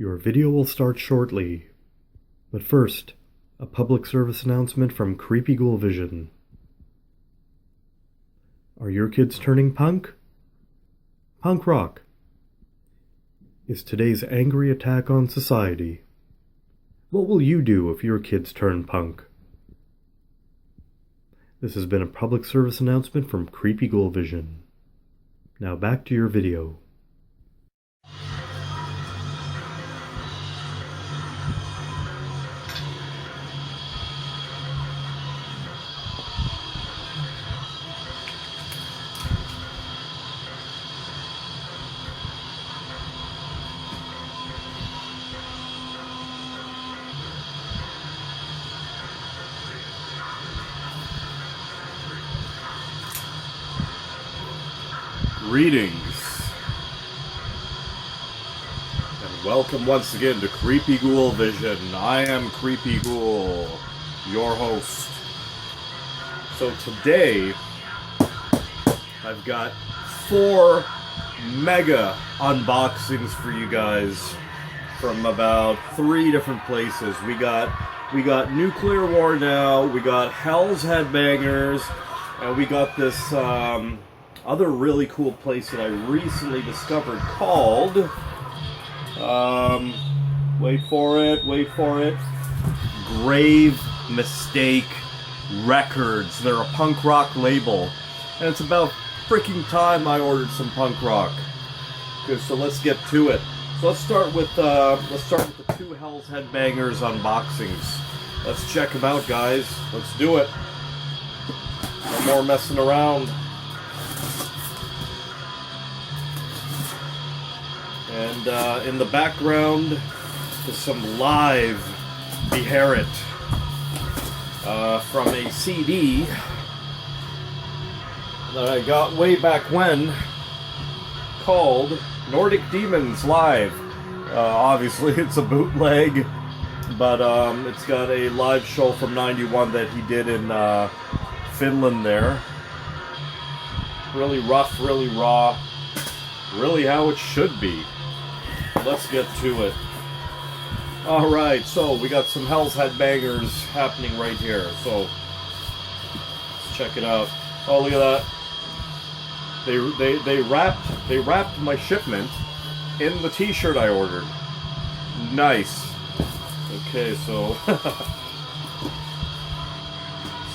Your video will start shortly, but first, a public service announcement from Creepy Ghoul Vision. Are your kids turning punk? Punk rock is today's angry attack on society. What will you do if your kids turn punk? This has been a public service announcement from Creepy Ghoul Vision. Now back to your video. Greetings, and welcome once again to Creepy Ghoul Vision. I am Creepy Ghoul, your host. So today, I've got 4 mega unboxings for you guys from about 3 different places. We got Nuclear War Now, we got Hell's Headbangers, and we got this other really cool place that I recently discovered called, wait for it, Grave Mistake Records. They're a punk rock label, and it's about freaking time I ordered some punk rock. Okay, so let's get to it. So let's start with the 2 Hell's Headbangers unboxings. Let's check them out, guys. Let's do it. No more messing around. And in the background is some live Behemoth from a CD that I got way back when called Nordic Demons Live. Obviously it's a bootleg, but it's got a live show from '91 that he did in Finland there. Really rough, really raw, really how it should be. Let's get to it. Alright, so we got some Hell's Headbangers happening right here. So let's check it out. Oh, look at that. They wrapped my shipment in the t-shirt I ordered. Nice. Okay, so let's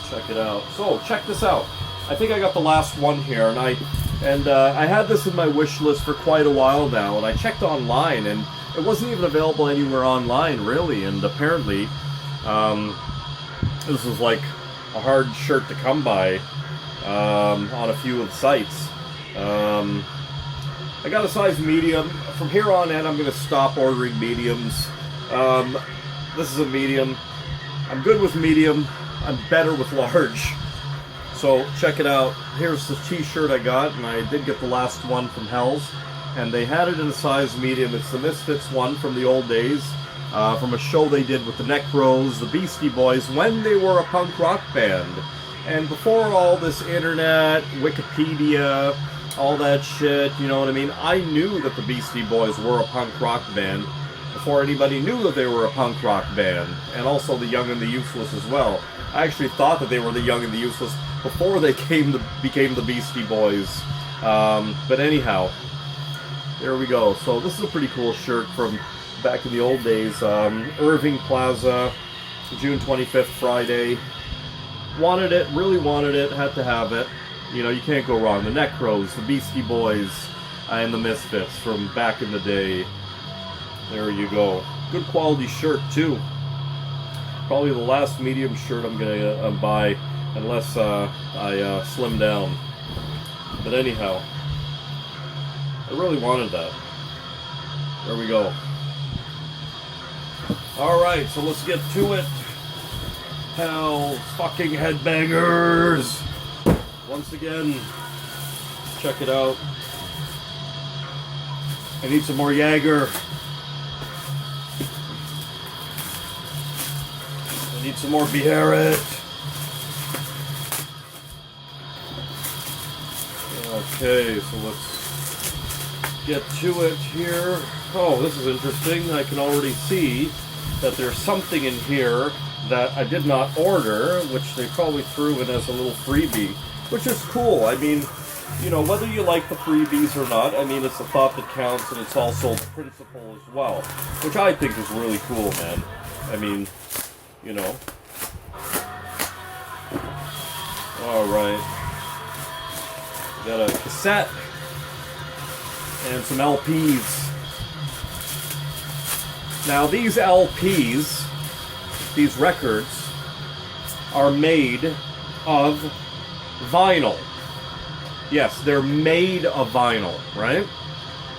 check it out. So check this out. I think I got the last one here, and I had this in my wish list for quite a while now, and I checked online, and it wasn't even available anywhere online, really, and apparently, this was like a hard shirt to come by, on a few of the sites. I got a size medium. From here on in, I'm going to stop ordering mediums. This is a medium. I'm good with medium. I'm better with large. So check it out. Here's the t-shirt I got, and I did get the last one from Hell's, and they had it in a size medium. It's the Misfits one from the old days, from a show they did with the Necros, the Beastie Boys, when they were a punk rock band. And before all this internet, Wikipedia, all that shit, you know what I mean, I knew that the Beastie Boys were a punk rock band before anybody knew that they were a punk rock band, and also the Young and the Useless as well. I actually thought that they were the Young and the Useless before they became the Beastie Boys. But anyhow, there we go. So this is a pretty cool shirt from back in the old days. Irving Plaza, June 25th, Friday. Wanted it, really wanted it, had to have it. You know, you can't go wrong. The Necros, the Beastie Boys, and the Misfits from back in the day. There you go. Good quality shirt, too. Probably the last medium shirt I'm gonna buy, unless I slim down. But anyhow, I really wanted that. There we go. Alright, so let's get to it. Hell fucking Headbangers! Once again, check it out. I need some more Jaeger. Need some more Behemoth. Okay, so let's get to it here. Oh, this is interesting. I can already see that there's something in here that I did not order, which they probably threw in as a little freebie, which is cool. I mean, you know, whether you like the freebies or not, I mean, it's the thought that counts, and it's also the principle as well, which I think is really cool, man. I mean, you know. Alright. Got a cassette and some LPs. Now, these LPs, these records, are made of vinyl. Yes, they're made of vinyl, right?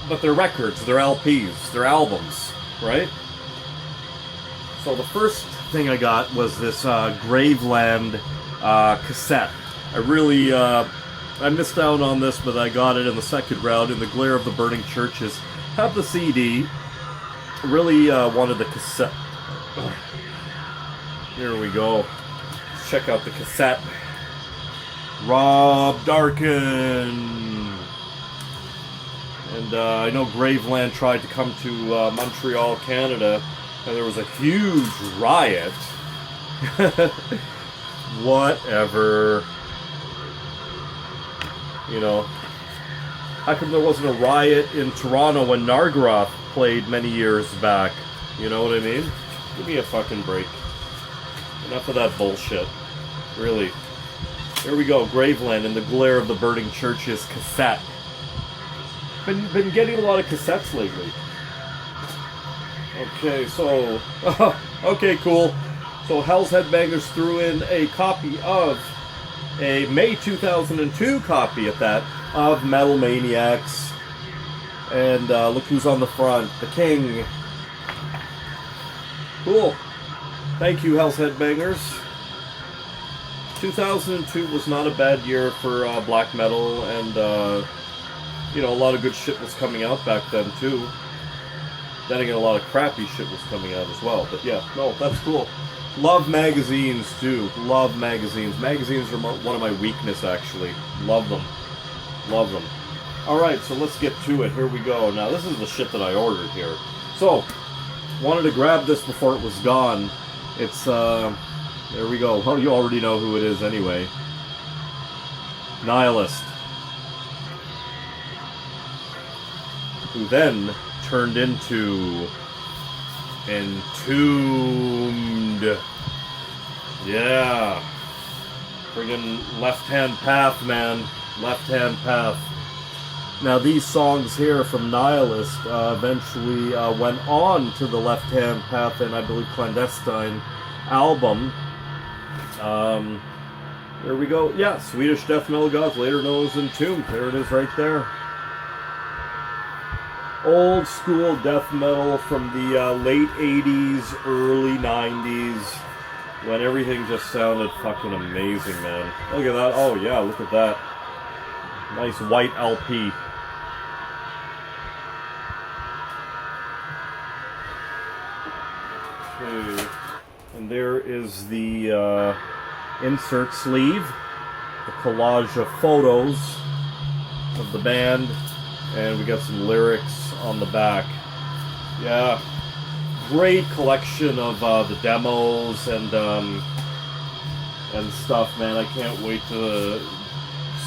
But they're records, they're LPs, they're albums, right? So the first thing I got was this Graveland cassette. I really, I missed out on this, but I got it in the second round, In the Glare of the Burning Churches. Have the CD. Really wanted the cassette. Here we go. Let's check out the cassette. Rob Darkin. And I know Graveland tried to come to Montreal, Canada, and there was a huge riot. Whatever. You know, how come there wasn't a riot in Toronto when Nargoroth played many years back? You know what I mean? Give me a fucking break. Enough of that bullshit. Really. Here we go, Graveland, In the Glare of the Burning Churches cassette. Been getting a lot of cassettes lately. Okay, so... okay, cool. So Hell's Headbangers threw in a copy of... a May 2002 copy at that, of Metal Maniacs. And look who's on the front. The King. Cool. Thank you, Hell's Headbangers. 2002 was not a bad year for black metal, and you know, a lot of good shit was coming out back then too. Then again, a lot of crappy shit was coming out as well. But yeah, no, that's cool. Love magazines too. Love magazines. Magazines are one of my weakness, actually. Love them. Love them. Alright, so let's get to it. Here we go. Now, this is the shit that I ordered here. So, wanted to grab this before it was gone. It's, there we go. Well, you already know who it is anyway. Nihilist. Who then turned into Entombed. Yeah. Friggin' Left Hand Path, man. Left Hand Path. Now, these songs here from Nihilist eventually went on to the Left Hand Path and I believe Clandestine album. There we go. Yeah, Swedish death metal gods, later known as Entombed. There it is right there. Old school death metal from the late 80s, early 90s, when everything just sounded fucking amazing, man. Look at that. Oh, yeah, look at that. Nice white LP. Okay. And there is the insert sleeve, the collage of photos of the band, and we got some lyrics on the back. Yeah, great collection of the demos and stuff, man. I can't wait to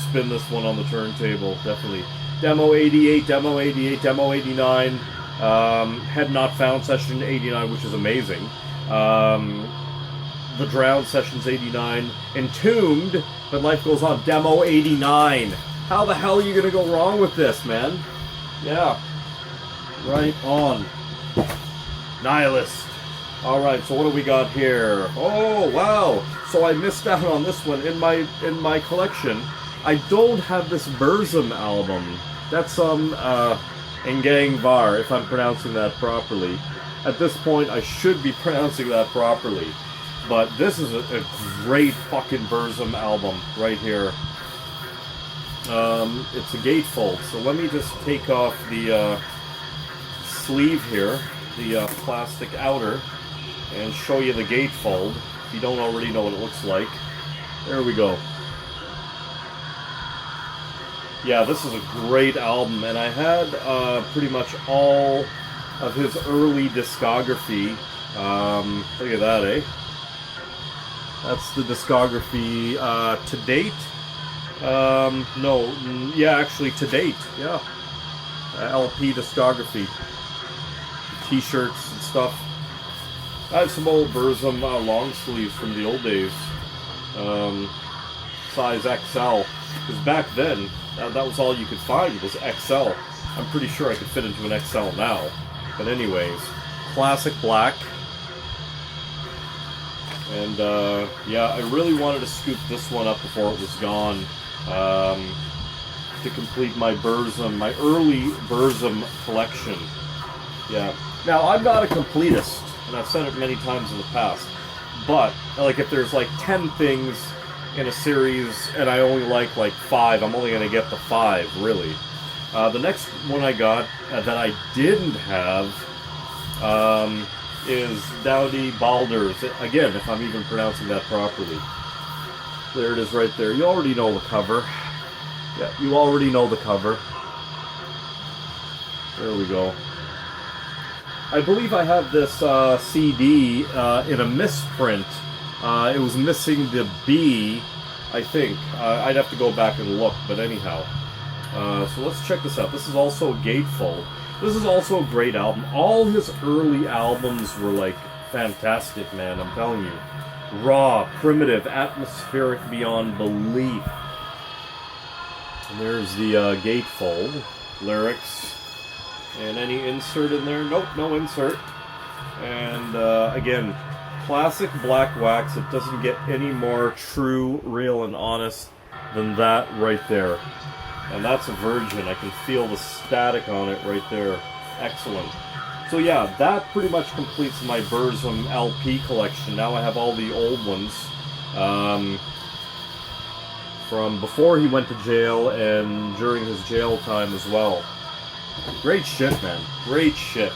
spin this one on the turntable. Definitely. Demo 88, Demo 88, Demo 89. Had Not Found session 89, which is amazing. The Drowned sessions 89. Entombed, But Life Goes On, Demo 89. How the hell are you gonna go wrong with this, man? Yeah. Right on. Nihilist. Alright, so what do we got here? Oh, wow. So I missed out on this one in my collection. I don't have this Burzum album. That's some Engang Var, if I'm pronouncing that properly. At this point, I should be pronouncing that properly. But this is a great fucking Burzum album right here. It's a gatefold, so let me just take off the sleeve here, the plastic outer, and show you the gatefold, if you don't already know what it looks like. There we go. Yeah, this is a great album, and I had pretty much all of his early discography. Look at that, eh? That's the discography to date. No, yeah, actually to date, yeah. LP discography. T-shirts and stuff. I have some old Burzum long sleeves from the old days. Size XL. Because back then, that was all you could find was XL. I'm pretty sure I could fit into an XL now. But anyways, classic black. And yeah, I really wanted to scoop this one up before it was gone. To complete my Burzum, my early Burzum collection. Yeah. Now, I'm not a completist, and I've said it many times in the past. But, like, if there's like 10 things in a series and I only like 5, I'm only going to get the 5, really. The next one I got that I didn't have is Dowdy Balders. Again, if I'm even pronouncing that properly. There it is right there. You already know the cover. Yeah, you already know the cover. There we go. I believe I have this CD in a misprint. It was missing the B, I think. I'd have to go back and look, but anyhow. So let's check this out. This is also Gatefold. This is also a great album. All his early albums were, like, fantastic, man, I'm telling you. Raw, primitive, atmospheric beyond belief. And there's the Gatefold lyrics. And any insert in there? Nope, no insert. And again, classic black wax. It doesn't get any more true, real, and honest than that right there. And that's a virgin. I can feel the static on it right there. Excellent. So yeah, that pretty much completes my Burzum LP collection. Now I have all the old ones from before he went to jail and during his jail time as well. Great shit, man. Great shit.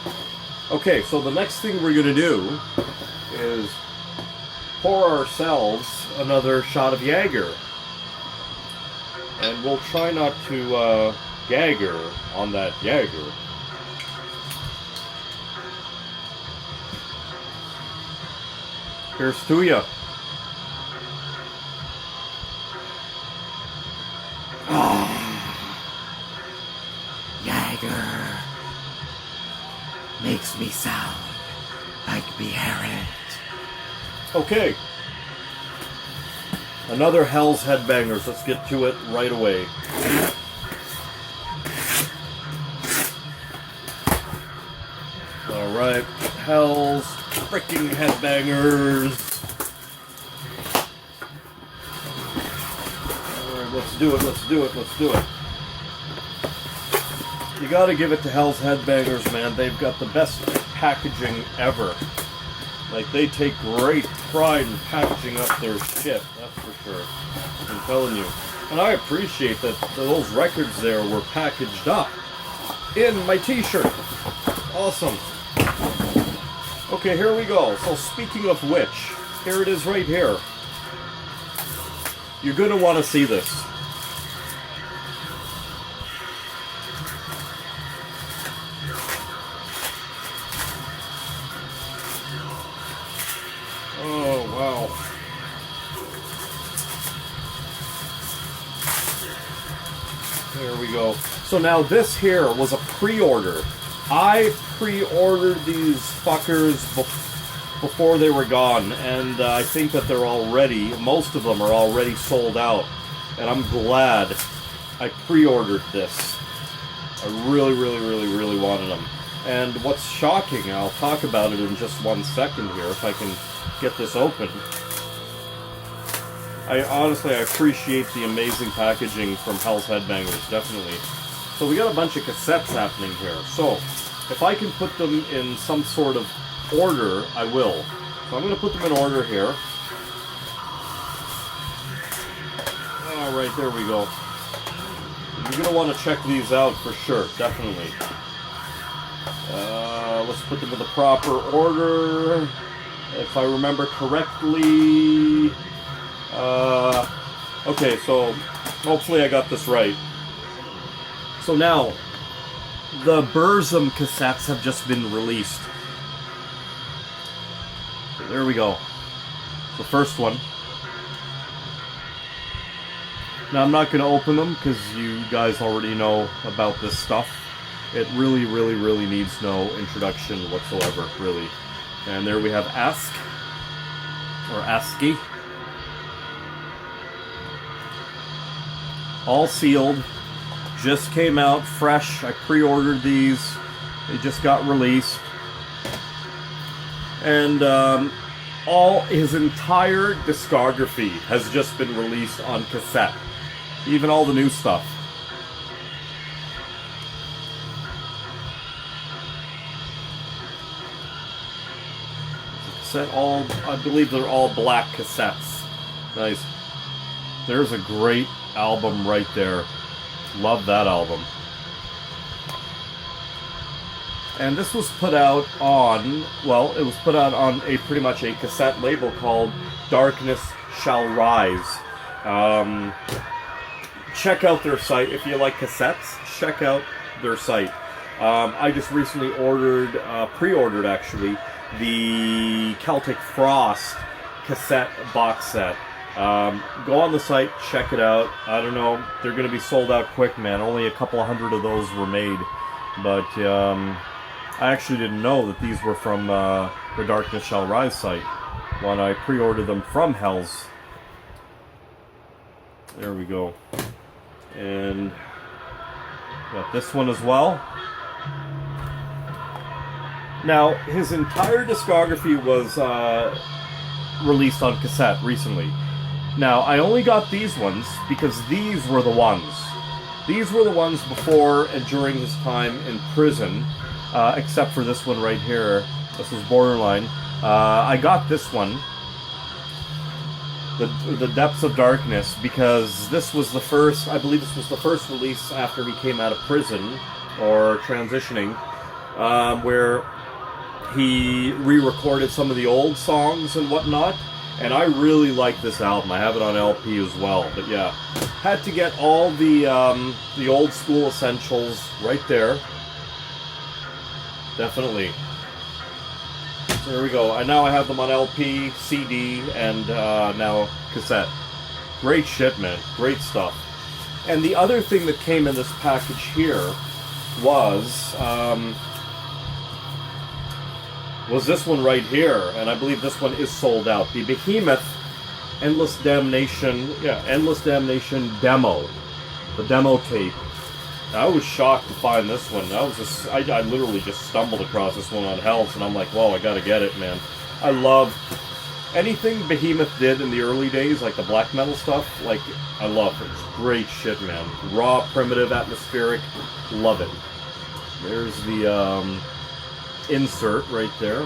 Okay, so the next thing we're going to do is pour ourselves another shot of Jaeger. And we'll try not to Gagger on that Jaeger. Here's to ya. Jaeger makes me sound like Behemoth. Okay. Another Hell's Headbangers. Let's get to it right away. Alright. Hell's freaking Headbangers. Alright, let's do it, let's do it, let's do it. You gotta give it to Hell's Headbangers, man. They've got the best packaging ever. Like, they take great pride in packaging up their shit, that's for sure. I'm telling you. And I appreciate that those records there were packaged up in my t-shirt. Awesome. Okay, here we go. So, speaking of which, here it is right here. You're gonna want to see this. Oh, wow. There we go. So now this here was a pre-order. I pre-ordered these fuckers before they were gone, and I think that they're already, most of them are already sold out. And I'm glad I pre-ordered this. I really, really, really, really wanted them. And what's shocking, I'll talk about it in just 1 second here, if I can get this open. I appreciate the amazing packaging from Hell's Headbangers, definitely. So we got a bunch of cassettes happening here. So if I can put them in some sort of order, I will. So I'm going to put them in order here. Alright, there we go. You're going to want to check these out for sure, definitely. Let's put them in the proper order. If I remember correctly. Okay, so hopefully I got this right. So now, the Burzum cassettes have just been released. So there we go. The first one. Now I'm not going to open them because you guys already know about this stuff. It really, really, really needs no introduction whatsoever, really. And there we have Ask, or ASCII. All sealed. Just came out fresh. I pre-ordered these. They just got released. And all his entire discography has just been released on cassette. Even all the new stuff. All, I believe they're all black cassettes. Nice. There's a great album right there. Love that album. And this was put out on, well, it was put out on a pretty much a cassette label called Darkness Shall Rise. Check out their site. If you like cassettes, check out their site. I just recently pre-ordered actually, the Celtic Frost cassette box set. Go on the site, check it out. I don't know, they're going to be sold out quick, man. Only a couple hundred of those were made. But I actually didn't know that these were from the Darkness Shall Rise site when I pre-ordered them from Hell's. There we go. And got this one as well. Now, his entire discography was released on cassette recently. Now, I only got these ones because these were the ones. These were the ones before and during his time in prison, except for this one right here. This was Borderline. I got this one, the Depths of Darkness, because this was the first, I believe this was the first release after he came out of prison, or transitioning, where he re-recorded some of the old songs and whatnot, and I really like this album. I have it on LP as well, but yeah, had to get all the old school essentials right there. Definitely. So there we go. Now I have them on LP, CD, and now cassette. Great shit, man. Great stuff. And the other thing that came in this package here was this one right here, and I believe this one is sold out. The Behemoth Endless Damnation demo. The demo tape. I was shocked to find this one. I literally just stumbled across this one on Hell's, and I'm like, whoa, I gotta get it, man. I love anything Behemoth did in the early days, like the black metal stuff. Like, I love it. It's great shit, man. Raw, primitive, atmospheric. Love it. There's the insert right there.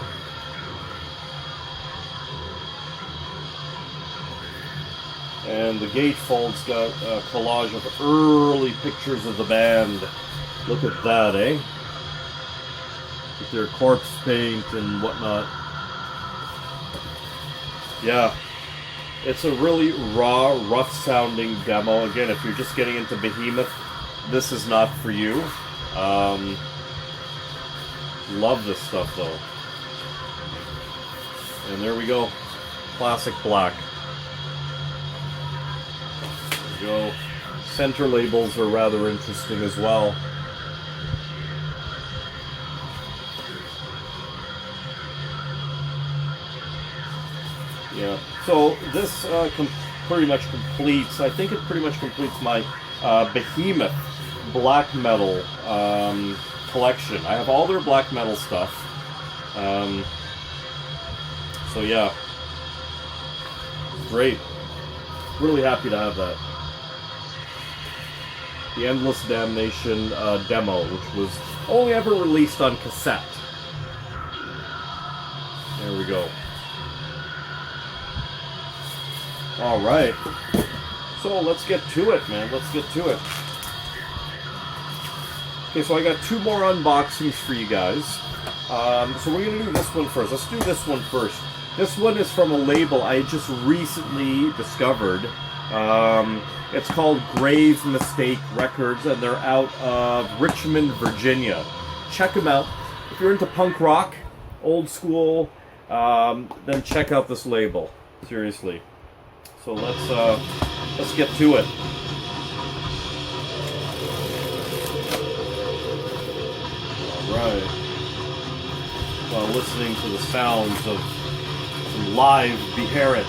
And the gatefold's got a collage of early pictures of the band. Look at that, eh? With their corpse paint and whatnot. Yeah. It's a really raw, rough-sounding demo. Again, if you're just getting into Behemoth, this is not for you. Love this stuff, though. And there we go. Classic black. There we go. Center labels are rather interesting as well. Yeah. So this pretty much completes, I think it pretty much completes my Behemoth black metal collection. I have all their black metal stuff. So yeah. Great. Really happy to have that. The Endless Damnation demo, which was only ever released on cassette. There we go. Alright. So let's get to it, man. Let's get to it. Okay, so I got two more unboxings for you guys. So we're going to do this one first. Let's do this one first. This one is from a label I just recently discovered. It's called Grave Mistake Records, and they're out of Richmond, Virginia. Check them out. If you're into punk rock, old school, then check out this label. Seriously. So let's get to it. Alright. While listening to the sounds of some live Behemoth.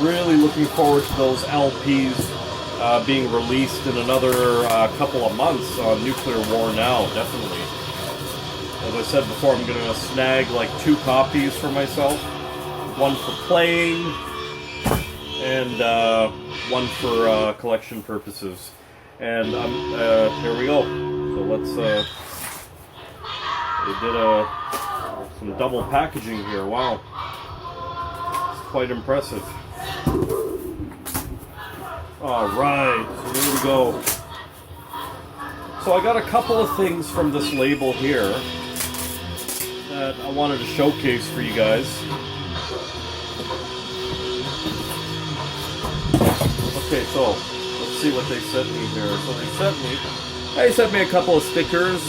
Really looking forward to those LPs being released in another couple of months on Nuclear War Now, definitely. As I said before, I'm going to snag like 2 copies for myself. One for playing, and one for collection purposes. And here we go. So let's, they did some double packaging here, wow. It's quite impressive. Alright, so here we go. So I got a couple of things from this label here that I wanted to showcase for you guys. Okay, so let's see what they sent me here. So they sent me a couple of stickers.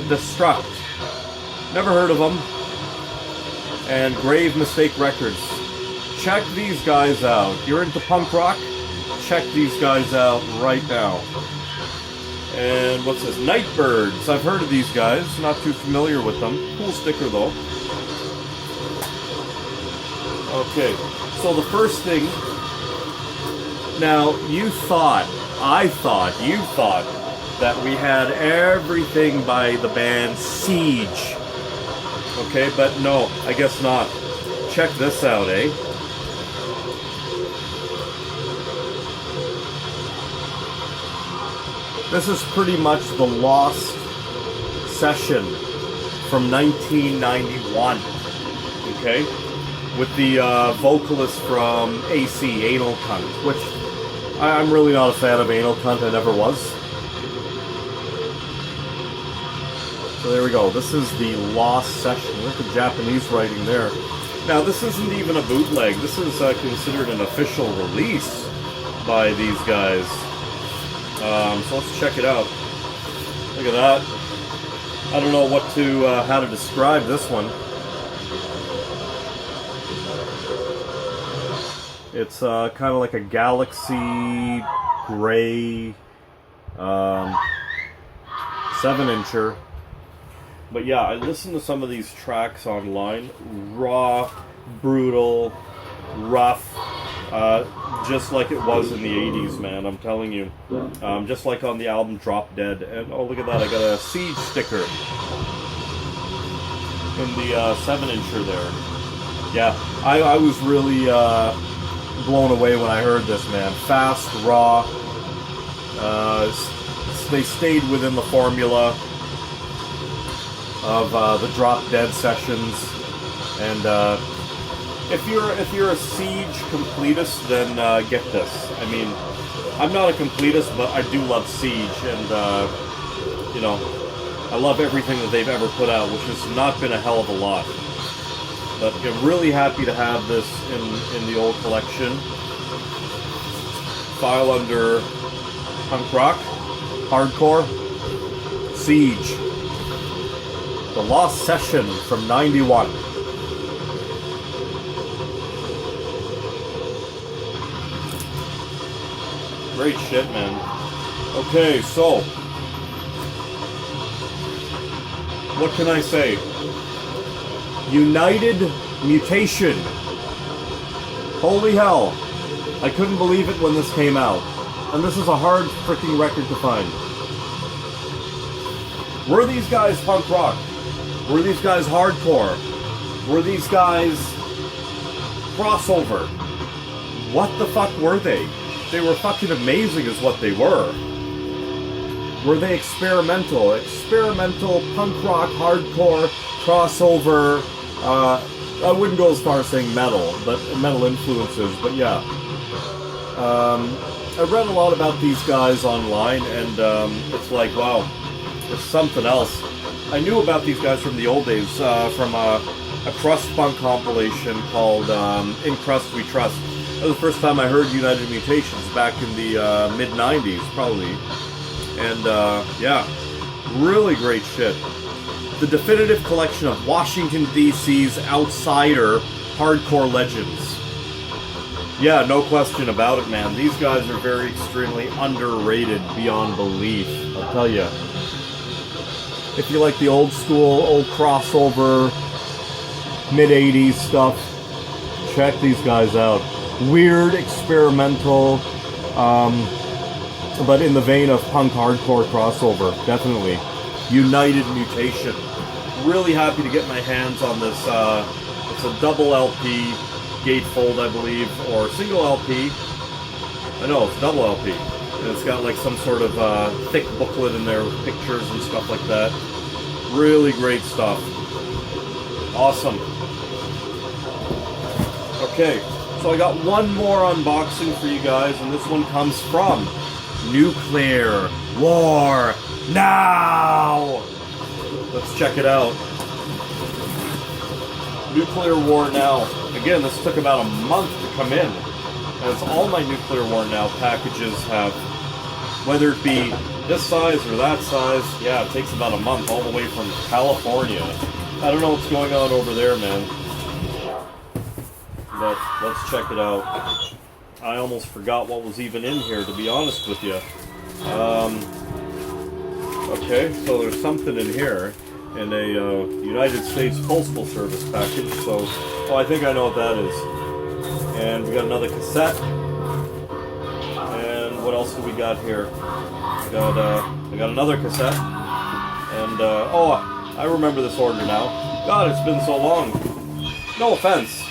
Destruct. Never heard of them. And Grave Mistake Records. Check these guys out. You're into punk rock? Check these guys out right now. And what's this? Nightbirds. I've heard of these guys. Not too familiar with them. Cool sticker though. Okay. So the first thing. Now, you thought that we had everything by the band Siege. Okay, but no, I guess not. Check this out, eh? This is pretty much the Lost Session from 1991, okay? With the vocalist from AC, Anal Cunt, which I'm really not a fan of Anal Cunt, I never was. So there we go, this is the Lost Session. Look at the Japanese writing there. Now this isn't even a bootleg, this is considered an official release by these guys. So let's check it out. Look at that. I don't know how to describe this one. It's kind of like a galaxy gray 7-incher. But yeah, I listened to some of these tracks online. Raw, brutal, rough. Just like it was in the 80s, man, I'm telling you. Just like on the album Drop Dead. And oh, look at that, I got a Siege sticker in the 7-incher there. Yeah, I was really blown away when I heard this, man. Fast, raw. They stayed within the formula of the Drop Dead sessions. And if you're a Siege completist, then get this. I mean, I'm not a completist, but I do love Siege, and you know, I love everything that they've ever put out, which has not been a hell of a lot. But I'm really happy to have this in the old collection. File under punk rock, hardcore, Siege, the Lost Session from '91. Great shit, man. Okay, so what can I say? United Mutation. Holy hell. I couldn't believe it when this came out. And this is a hard freaking record to find. Were these guys punk rock? Were these guys hardcore? Were these guys crossover? What the fuck were they? They were fucking amazing is what they were. Were they experimental? Experimental, punk rock, hardcore, crossover. I wouldn't go as far as saying metal, but metal influences, but yeah. I read a lot about these guys online, and it's like, wow, it's something else. I knew about these guys from the old days, from a crust punk compilation called In Crust We Trust. That was the first time I heard United Mutations back in the mid-90s, probably. And, yeah, really great shit. The definitive collection of Washington, D.C.'s outsider hardcore legends. Yeah, no question about it, man. These guys are very extremely underrated beyond belief, I'll tell you. If you like the old school, old crossover, mid-80s stuff, check these guys out. Weird, experimental, but in the vein of punk hardcore crossover, definitely. United Mutation. Really happy to get my hands on this. It's a double LP, gatefold, I believe, or single LP. I know, it's double LP. And it's got like some sort of thick booklet in there with pictures and stuff like that. Really great stuff. Awesome. Okay, so I got one more unboxing for you guys, and this one comes from Nuclear War Now! Let's check it out. Nuclear War Now. Again, this took about a month to come in, as all my Nuclear War Now packages have, whether it be this size or that size, yeah, it takes about a month, all the way from California. I don't know what's going on over there, man. But let's check it out. I almost forgot what was even in here, to be honest with you. Okay, so there's something in here, in a United States Postal Service package, so, oh, I think I know what that is. And we got another cassette. And what else do we got here? We got another cassette. And, oh, I remember this order now. God, it's been so long. No offense.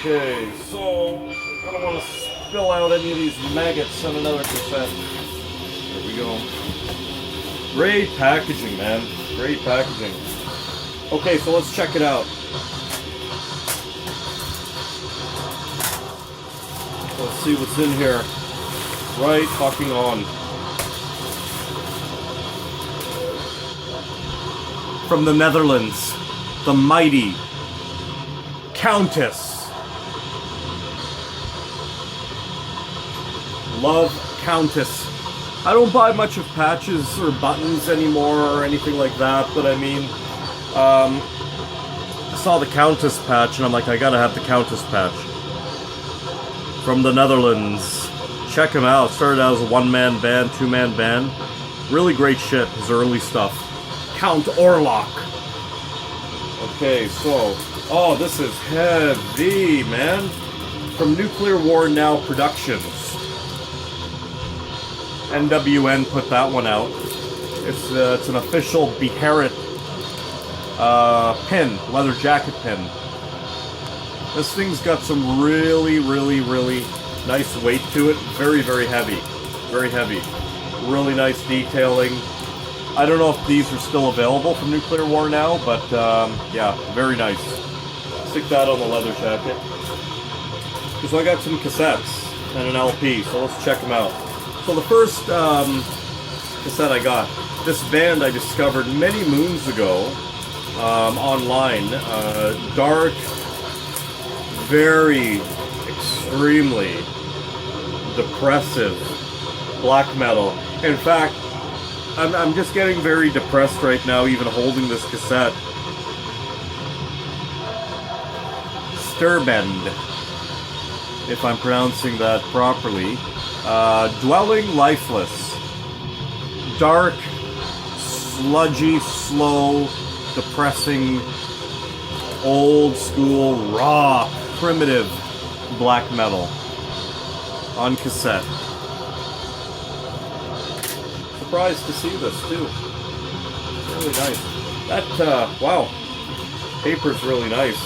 Okay, so I don't want to spill out any of these maggots on another cassette. There we go. Great packaging, man. Great packaging. Okay, so let's check it out. Let's see what's in here. Right fucking on. From the Netherlands, the mighty Countess. Love Countess. I don't buy much of patches or buttons anymore or anything like that, but I mean, I saw the Countess patch and I'm like, I gotta have the Countess patch. From the Netherlands. Check him out. Started out as a one-man band, two-man band. Really great shit, his early stuff. Count Orlok. Okay, so, oh, this is heavy, man. From Nuclear War Now Productions. NWN put that one out. It's an official Behemoth pin, leather jacket pin. This thing's got some really, really, really nice weight to it. Very, very heavy. Very heavy. Really nice detailing. I don't know if these are still available from Nuclear War Now, but yeah, very nice. Stick that on the leather jacket. So I got some cassettes and an LP, so let's check them out. So the first cassette I got, this band I discovered many moons ago online. Dark, very extremely depressive black metal. In fact, I'm just getting very depressed right now, even holding this cassette. Sturbend, if I'm pronouncing that properly. Dwelling Lifeless. Dark, sludgy, slow, depressing, old school, raw, primitive black metal. On cassette. Surprised to see this too. Really nice. That, wow. Paper's really nice.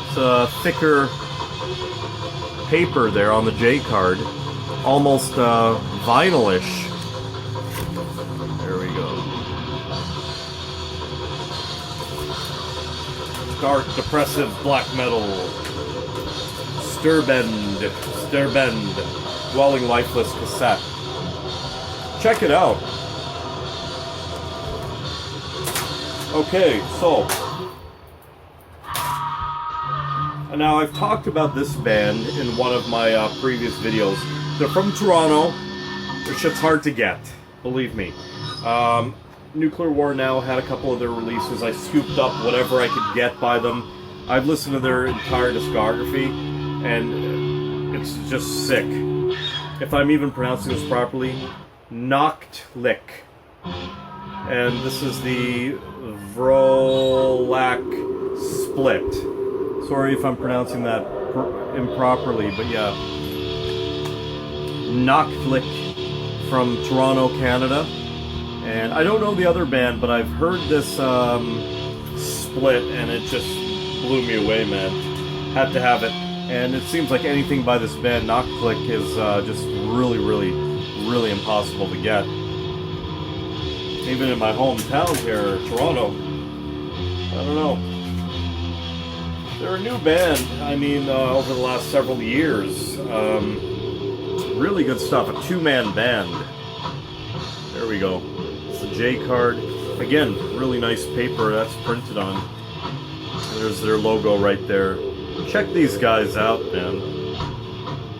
It's a thicker paper there on the J card. Almost vinyl-ish. There we go. Dark, depressive black metal. Sturbend. Dwelling Lifeless cassette. Check it out. Okay, so Now, I've talked about this band in one of my previous videos. They're from Toronto. Their shit's hard to get, believe me. Nuclear War Now had a couple of their releases. I scooped up whatever I could get by them. I've listened to their entire discography, and it's just sick. If I'm even pronouncing this properly, Noclick. And this is the Vrolak Split. Sorry if I'm pronouncing that improperly, but yeah. Noclick from Toronto, Canada. And I don't know the other band, but I've heard this split, and it just blew me away, man. Had to have it. And it seems like anything by this band, Noclick, is just really, really, really impossible to get. Even in my hometown here, Toronto. I don't know. They're a new band, I mean, over the last several years. Really good stuff. A two-man band. There we go. It's the J card. Again, really nice paper that's printed on. There's their logo right there. Check these guys out, man.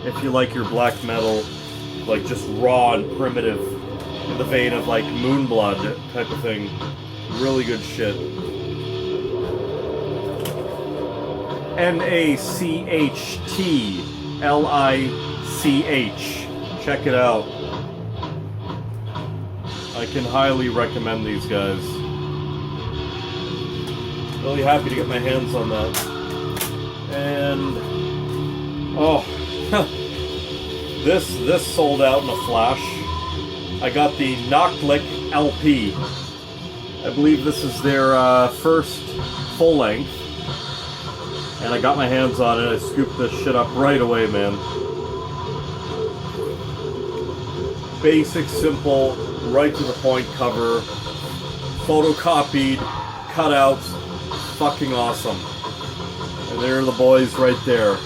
If you like your black metal, like just raw and primitive, in the vein of like Moonblood type of thing. Really good shit. Nachtlich. Check it out. I can highly recommend these guys. Really happy to get my hands on that. And oh, this sold out in a flash. I got the Noclick LP. I believe this is their first full length. And I got my hands on it. I scooped this shit up right away, man. Basic, simple, right to the point cover. Photocopied, cutouts. Fucking awesome. And there are the boys right there.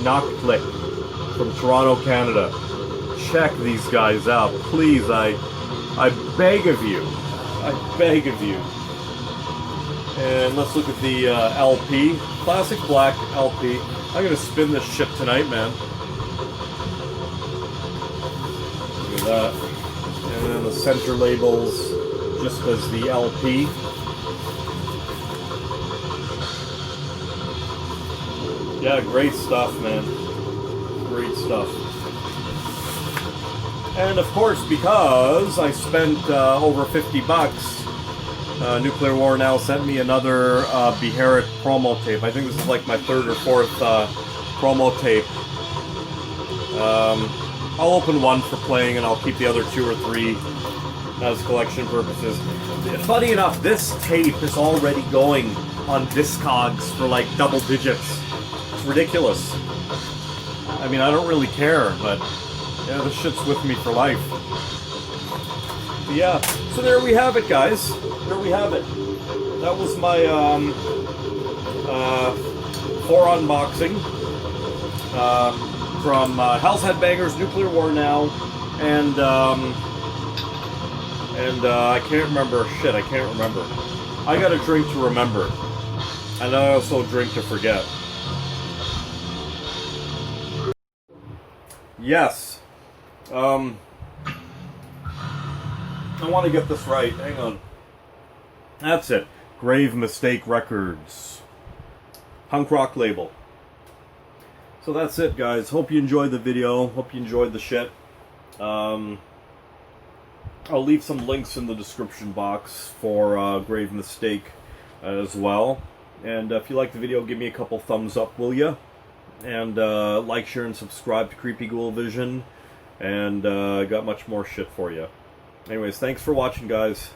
Noclick from Toronto, Canada. Check these guys out. Please, I beg of you. I beg of you. And let's look at the LP. Classic black LP. I'm gonna spin this shit tonight, man. Look at that. And then the center labels just as the LP. Yeah, great stuff, man. Great stuff. And of course, because I spent over 50 bucks, Nuclear War Now sent me another Behemoth promo tape. I think this is like my third or fourth promo tape. I'll open one for playing, and I'll keep the other two or three as collection purposes. Funny enough, this tape is already going on Discogs for like double digits. It's ridiculous. I mean, I don't really care, but yeah, this shit's with me for life. But yeah, so there we have it, guys. There we have it. That was my 4 unboxing from Hell's Headbangers, Nuclear War Now, and I can't remember. Shit, I can't remember. I gotta drink to remember, and I also drink to forget. Yes. I want to get this right. Hang on. That's it. Grave Mistake Records. Punk rock label. So that's it, guys. Hope you enjoyed the video. Hope you enjoyed the shit. I'll leave some links in the description box for Grave Mistake as well. And if you like the video, give me a couple thumbs up, will ya? And like, share, and subscribe to Creepy Ghoul Vision. And got much more shit for you. Anyways, thanks for watching, guys.